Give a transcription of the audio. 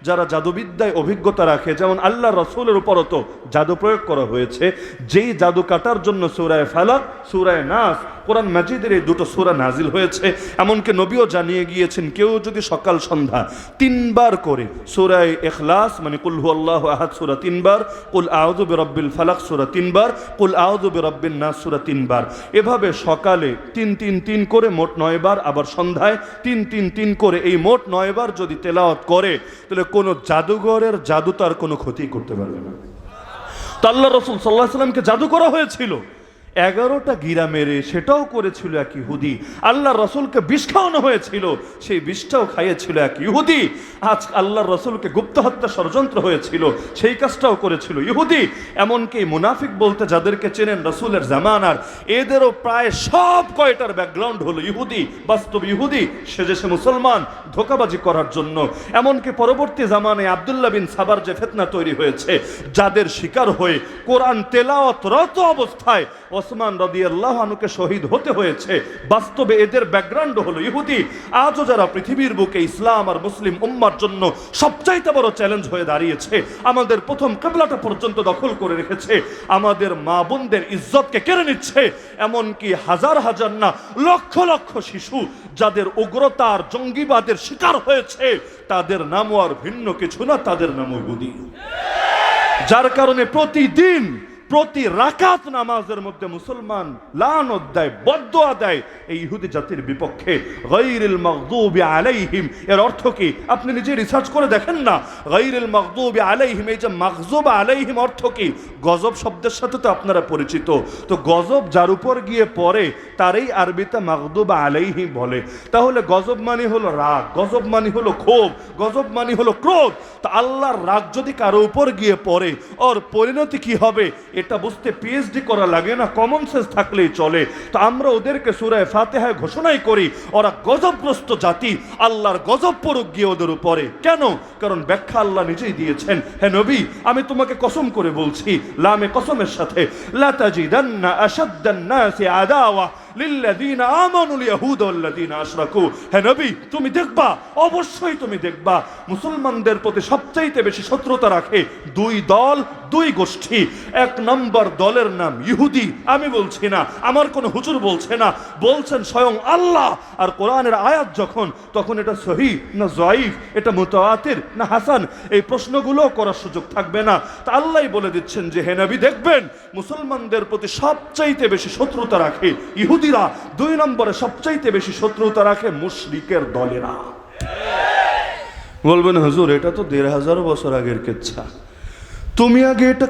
যারা জাদুবিদ্যায় অভিজ্ঞতা রাখে, যেমন আল্লাহ রসুলের উপরও তো জাদু প্রয়োগ করা হয়েছে, যেই জাদু কাটার জন্য সূরায়ে ফালাক, সূরায়ে নাস, কোরআন মাজিদের এই দুটো সূরা নাজিল হয়েছে। এমনকি নবীও জানিয়ে গিয়েছেন, কেউ যদি সকাল সন্ধ্যা 3 বার করে সূরায়ে ইখলাস মানে কুল হুয়াল্লাহু আহাদ সূরা 3 বার, কুল আউযু বিরাব্বিল ফালাক সূরা 3 বার, কুল আউযু বিরাব্বিন নাস সূরা 3 বার, এভাবে সকালে 3 করে মোট 9 বার, আবার সন্ধ্যায় 3 করে, এই মোট 9 বার যদি তেলাওয়াত করে, তাহলে কোনো জাদুঘরের জাদু তার কোনো ক্ষতি করতে পারবে না। তো আল্লাহ রাসূল সাল্লাল্লাহু আলাইহি ওয়াসাল্লামকে জাদু করা হয়েছিল 11টা গিরা মেরে, সেটাও করেছিল এক ইহুদি। আল্লাহ রসুলকে বিষ খাওয়ানো হয়েছিল, সেই বিষটাও খাইয়েছিল এক ইহুদি। আজ আল্লাহ রসুলকে গুপ্ত হত্যা ষড়যন্ত্র হয়েছিল, সেই কাজটাও করেছিল ইহুদি। এমনকি মুনাফিক বলতে যাদেরকে চেনেন রসুলের জামানার, এদেরও প্রায় সব কয়টার ব্যাকগ্রাউন্ড হলো ইহুদি, বাস্তব ইহুদি সেজেছে মুসলমান ধোঁকাবাজি করার জন্য। এমনকি পরবর্তী জামানায় আব্দুল্লাহ বিন সাবার যে ফিতনা তৈরি হয়েছে, যাদের শিকার হয়ে কোরআন তেলাওয়াতরত অবস্থায় ওসমান রাদিয়াল্লাহু আনহুকে শহীদ হতে হয়েছে, বাস্তবে এদের ব্যাকগ্রাউন্ড হলো ইহুদি। আজও যারা পৃথিবীর বুকে ইসলাম আর মুসলিম উম্মার জন্য সবচাইতে বড় চ্যালেঞ্জ হয়ে দাঁড়িয়েছে, আমাদের প্রথম কিবলাটা পর্যন্ত দখল করে রেখেছে, আমাদের মা বোনদের ইজ্জতকে কেড়ে নিচ্ছে, এমনকি হাজার হাজার না লক্ষ লক্ষ শিশু যাদের উগ্রতার জঙ্গিবাদের শিকার হয়েছে, তাদের নামও আর ভিন্ন কিছু না, তাদের নামও ইহুদি। যার কারণে প্রতিদিন প্রতি রাকাত নামাজের মধ্যে মুসলমান লানত দেয়, বদদুয়া দেয় এই ইহুদি জাতির বিপক্ষে। গায়রিল মাগদুবি আলাইহিম এর অর্থ কি আপনি নিজে রিসার্চ করে দেখেন না। গায়রিল মাগদুবি আলাইহিম, এই যে মাগজুব আলাইহিম অর্থ কি? গজব শব্দের সাথে তো আপনারা পরিচিত। তো গজব যার উপর গিয়ে পড়ে তারই আরবিতে মাগদুব আলাইহিম বলে। তাহলে গজব মানে হলো রাগ, গজব মানে হলো ক্ষোভ, গজব মানে হলো ক্রোধ। তো আল্লাহর রাগ যদি কারো উপর গিয়ে পড়ে, ওর পরিণতি কি হবে এটা বুঝতে পিএইচডি করা লাগে না, কমন সেন্স থাকলেই চলে। তো আমরা ওদেরকে সূরা ফাতিহায় ঘোষণাই করি ওরা গজবগ্রস্ত জাতি, আল্লাহর গজব পড়ুক গিয়ে ওদের উপরে। কেন? কারণ ব্যাখ্যা আল্লাহ নিজেই দিয়েছেন। হে নবী, আমি তোমাকে কসম করে বলছি, লামে কসমের সাথে, লা তাজিদান্না আশাদ্দান নাসি আদাওয়া লিল্লাযীনা আমানুল ইয়াহুদ ওয়াল্লাযীনা আশরাকু। হে নবী, তুমি দেখবা, অবশ্যই তুমি দেখবা, মুসলমানদের প্রতি সবচাইতে বেশি শত্রুতা রাখে 2 দল, 2 গোষ্ঠী। 1 নম্বর দলের নাম ইহুদি। আমি বলছি না, আমার কোনো হুজুর বলছে না, বলছেন স্বয়ং আল্লাহ। আর কোরআনের আয়াত যখন, তখন এটা সহিহ না জয়ীফ, এটা মুতাওয়াতির না হাসান, এই প্রশ্নগুলো করার সুযোগ থাকবে না। তা আল্লাহই বলে দিচ্ছেন যে হে নবী দেখবেন, মুসলমানদের প্রতি সবচাইতে বেশি শত্রুতা রাখে ইহুদিরা, 2 নম্বরে সবচাইতে বেশি শত্রুতা রাখে মুশরিকের দলেরা। বলবেন হুজুর এটা তো 1500 বছর আগের কিচ্ছা, তুমি আগে এটা